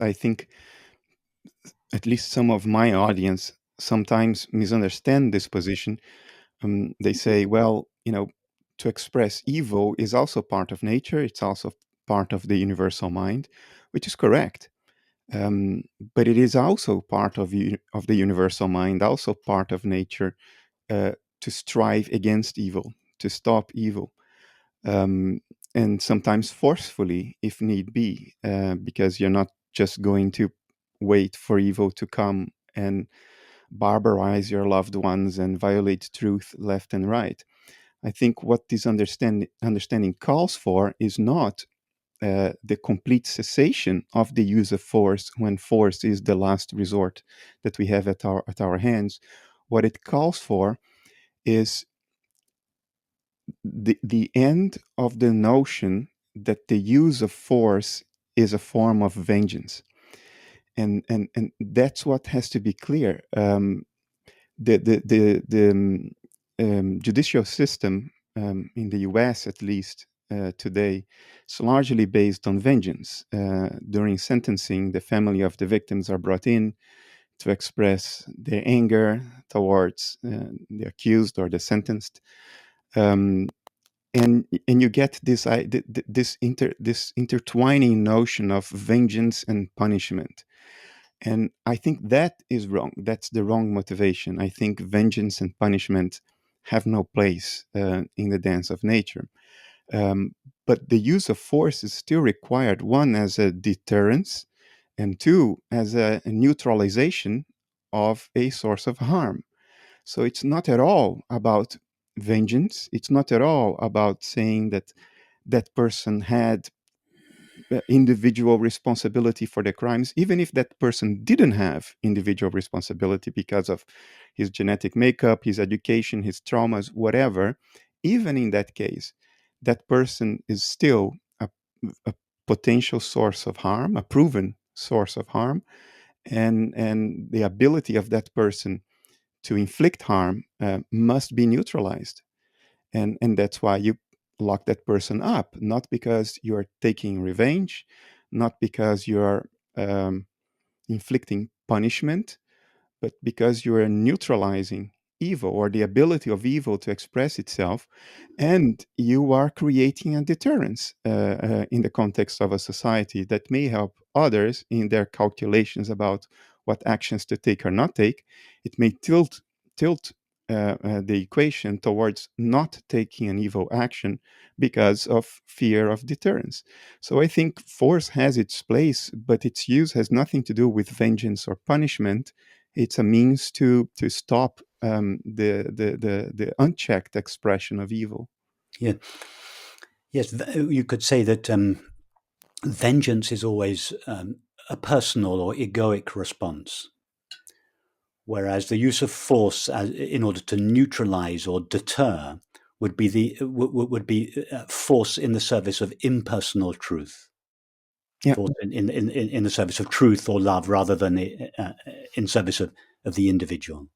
I think at least some of my audience sometimes misunderstand this position. They say, well, to express evil is also part of nature. It's also part of the universal mind, which is correct. Um, but it is also part of the universal mind, also part of nature, uh, to strive against evil, to stop evil, um, and sometimes forcefully if need be, because you're not just going to wait for evil to come and barbarize your loved ones and violate truth left and right. I think what this understanding calls for is not the complete cessation of the use of force when force is the last resort that we have at our hands. What it calls for is the end of the notion that the use of force is a form of vengeance. And that's what has to be clear. The judicial system, in the US at least today, is largely based on vengeance. During sentencing, the family of the victims are brought in to express their anger towards the accused or the sentenced. Um, and you get this intertwining notion of vengeance and punishment, and I think that is wrong. That's the wrong motivation. I think vengeance and punishment have no place in the dance of nature. um, but the use of force is still required, one as a deterrence, and two as a neutralization of a source of harm. So it's not at all about vengeance. It's not at all about saying that that person had individual responsibility for the crimes, even if that person didn't have individual responsibility because of his genetic makeup, his education, his traumas, whatever. Even in that case, that person is still a potential source of harm, a proven source of harm, and the ability of that person to inflict harm must be neutralized. And that's why you lock that person up, not because you're taking revenge, not because you're um, inflicting punishment, but because you are neutralizing evil or the ability of evil to express itself, and you are creating a deterrence in the context of a society that may help others in their calculations about what actions to take or not take. It may tilt the equation towards not taking an evil action because of fear of deterrence. So I think force has its place, but its use has nothing to do with vengeance or punishment. It's a means to stop the unchecked expression of evil. Yeah. Yes, you could say that vengeance is always a personal or egoic response, whereas the use of force in order to neutralize or deter would be force in the service of impersonal truth, Yeah, force in the service of truth or love, rather than in service of the individual.